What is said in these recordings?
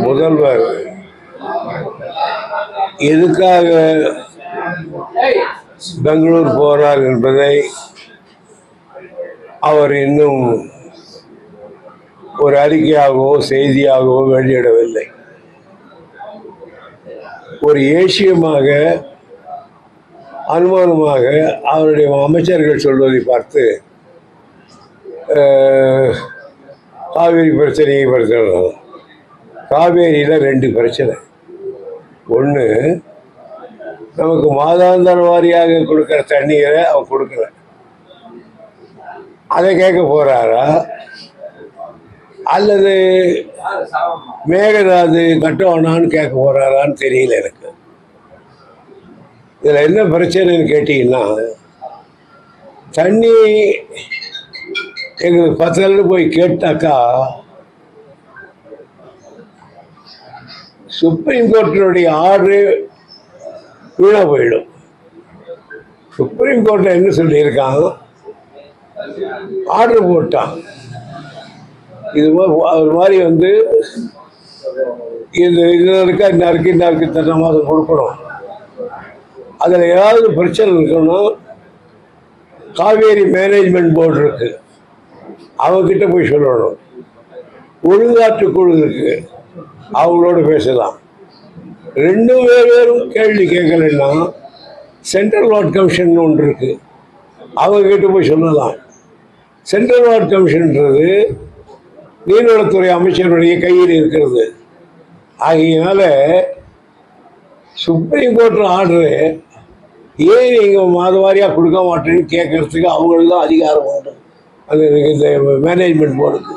முதல்வர் எதுக்காக பெங்களூர் போறார் என்பதை அவர் இன்னும் ஒரு அறிக்கையாகவோ செய்தியாகவோ வெளியிடவில்லை. ஒரு ஏசியமாக அனுமானமாக அவருடைய அமைச்சர்கள் சொல்வதை பார்த்து காவேரி பிரச்சனையை படுத்துறாங்க. காவேரியில் 2 பிரச்சனை. ஒன்று, நமக்கு மாதாந்திர வாரியாக கொடுக்குற தண்ணீரை அவர் கொடுக்கல, அதை கேட்க போறாரா அல்லது மேகதாது கட்டணான்னு கேட்க போறாரான்னு தெரியல எனக்கு. இதில் என்ன பிரச்சனைன்னு கேட்டீங்கன்னா, தண்ணி எங்களுக்கு பத்தல போய் கேட்டாக்கா சுப்ரீம் கோர்ட்டினுடைய ஆர்டரு வீணா போயிடும். சுப்ரீம் கோர்ட்டில் என்ன சொல்லியிருக்காங்க, ஆர்டர் போட்டான் இது மாதிரி இருக்கா இன்னாருக்கு இத்தனை மாதம் கொடுக்கணும். அதில் ஏதாவது பிரச்சனை இருக்குன்னா காவேரி மேனேஜ்மெண்ட் போர்டு இருக்கு, அவங்ககிட்ட போய் சொல்லணும். ஒழுங்காற்று குழு இருக்கு, அவங்களோட பேசலாம். 2 பேரும் கேள்வி கேட்கலன்னா சென்ட்ரல் வாட்டர் கமிஷன் ஒன்று இருக்கு, அவங்ககிட்ட போய் சொல்லலாம். சென்ட்ரல் வாட்டர் கமிஷன்ன்றது நீர்வளத்துறை அமைச்சருடைய கையில் இருக்கிறது. ஆகையினால சுப்ரீம் கோர்ட் ஆர்டரு ஏன் நீங்கள் மாத வாரியாக கொடுக்க மாட்டேன்னு கேட்கறதுக்கு அவங்களுக்கு தான் அதிகாரம் உண்டு, அது இந்த மேனேஜ்மெண்ட் போர்டுக்கு.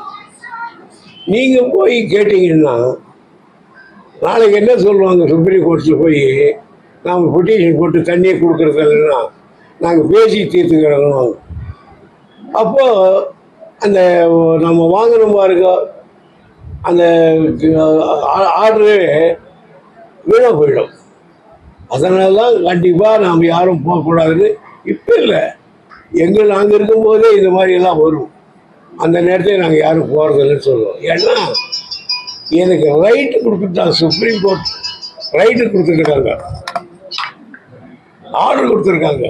நீங்கள் போய் கேட்டீங்கன்னா நாளைக்கு என்ன சொல்லுவாங்க, சுப்ரீம் கோர்ட்டில் போய் நாம் பெட்டிஷன் போட்டு தண்ணியை கொடுக்குறது இல்லைன்னா நாங்கள் பேசி தீர்த்துக்கிறோம். அப்போது அந்த நம்ம வாங்கணும் பாருங்க, அந்த ஆர்டரு வீணாக போயிடும். அதனால தான் கண்டிப்பாக நாம் யாரும் போகக்கூடாதுன்னு. இப்போ இல்லை, நாங்கள் இருக்கும்போதே இந்த மாதிரியெல்லாம் வரும். அந்த நேரத்தில் நாங்கள் யாரும் போகிறதில்லன்னு சொல்லுவோம். ஏன்னா எனக்கு ரைட்டு கொடுத்துட்டாங்க, சுப்ரீம் கோர்ட் ரைட்டு கொடுத்துருக்காங்க, ஆர்டர் கொடுத்துருக்காங்க.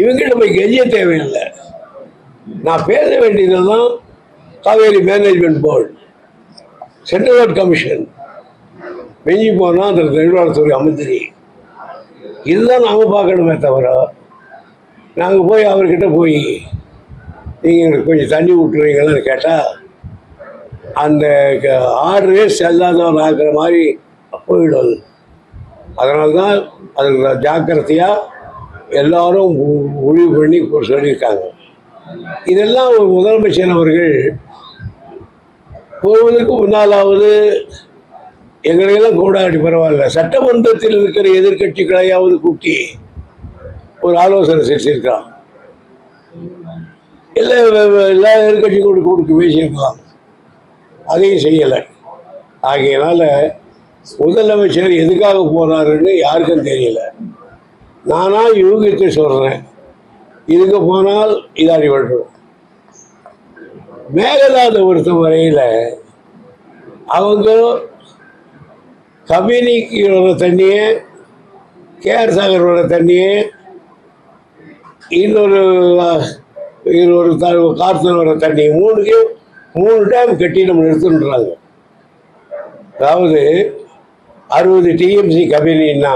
இவங்கிட்ட போய் கெஞ்ச தேவையில்லை. நான் பேச வேண்டியதெல்லாம் Kaveri management board, central water commission, வெஞ்சி போனால் அந்த நீர்வளத்துறை அமைச்சரி, இதுதான் நாம் பார்க்கணுமே தவிர நாங்கள் போய் அவர்கிட்ட போய் நீங்கள் கொஞ்சம் தண்ணி விட்டுறீங்களான்னு கேட்டால் அந்த ஆர்டரே செல்லாதவன் ஆகிற மாதிரி போயிடும். அதனால தான் அதுக்கு ஜாக்கிரதையாக எல்லாரும் முடிவு பண்ணி சொல்லியிருக்காங்க. இதெல்லாம் ஒரு முதலமைச்சர் அவர்கள் போவதற்கு முன்னாலாவது எங்களையெல்லாம் கூடாடி பரவாயில்ல, சட்டமன்றத்தில் இருக்கிற எதிர்கட்சிகளையாவது கூட்டி ஒரு ஆலோசனை செஞ்சிருக்கான். எல்லா எதிர்கட்சி கொடுக்க பேசியிருக்கலாம், அதையும் செய்யலை. ஆகையினால முதலமைச்சர் எதுக்காக போனாருன்னு யாருக்கும் தெரியல. நானாக யூகித்து சொல்கிறேன், இதுக்கு போனால் இதாடி விடுறோம். மேகதாது பொறுத்த வரையில் அவங்க கபினிக்கு வர தண்ணியை, கேஆர் சாகர் வர தண்ணியை, இன்னொரு காற்றுல வர தண்ணி 3 டேம் கட்டி நம்ம நிறுத்துன்றாங்க. அதாவது 60 டிஎம்சி கபினின்னா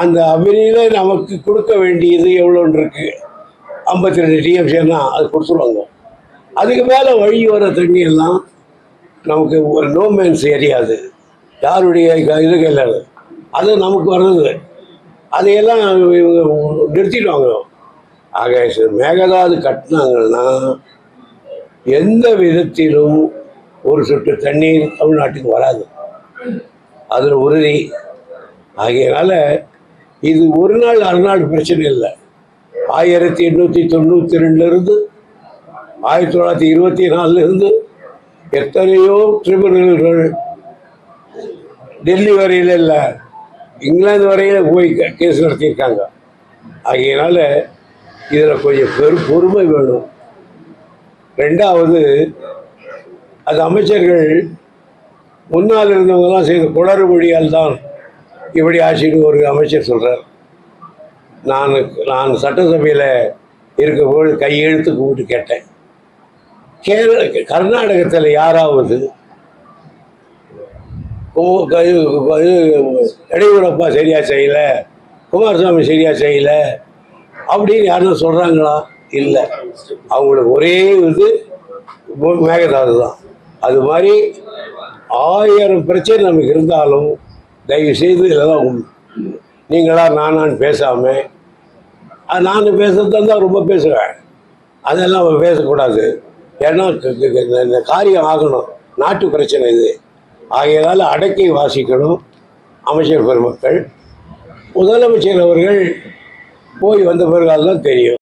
அந்த அபினியில் நமக்கு கொடுக்க வேண்டியது எவ்வளோன்னு இருக்குது, 52 டிஎம்சின்னா அது கொடுத்துருவாங்க. அதுக்கு மேலே வழி வர தண்ணி எல்லாம் நமக்கு ஒரு நோமேன்ஸ் ஏரியாது, யாருடைய இதுக்கு இல்லை, அது நமக்கு வர்றது, அதையெல்லாம் நிறுத்திடுவாங்க. ஆக மேகதாது கட்டினாங்கன்னா எந்த விதத்திலும் ஒரு சொட்டு தண்ணீர் தமிழ்நாட்டுக்கு வராது, அதில் உறுதி. ஆகையினால இது ஒரு நாள் அரைநாள் பிரச்சனை இல்லை. 1892 1924 எத்தனையோ ட்ரிபியூனல்கள் டெல்லி வரையில் இல்லை, இங்கிலாந்து வரையில் போய் கேஸ் நடத்தியிருக்காங்க. ஆகையினால இதில் கொஞ்சம் பொறுமை வேணும். 2வது, அது அமைச்சர்கள் முன்னால் இருந்தவங்கெல்லாம் செய்த குளறுபடியால் தான் இப்படி ஆட்சின்னு ஒரு அமைச்சர் சொல்கிறார். நான் சட்டசபையில் இருக்கும்போது கையெழுத்து கூப்பிட்டு கேட்டேன், கர்நாடகத்தில் யாராவது எடியூரப்பா சரியாக செய்யலை, குமாரசாமி சரியாக செய்யலை அப்படின்னு யாரும் சொல்கிறாங்களா? இல்லை. அவங்களுக்கு ஒரே இது மேகதாது தான். அது மாதிரி 1000 பிரச்சனை நமக்கு இருந்தாலும் தயவு செய்து இதெல்லாம் நீங்களா நானான்னு பேசாமல், நான் பேசுறது தான் ரொம்ப பேசுவேன், அதெல்லாம் பேசக்கூடாது. ஏன்னா இந்த காரியம் ஆகணும், நாட்டு பிரச்சனை இது. ஆகையினால அடக்கி வாசிக்கணும் அமைச்சர் பெருமக்கள். முதலமைச்சர் அவர்கள் போய் வந்த பிறகு தான் தெரியும்.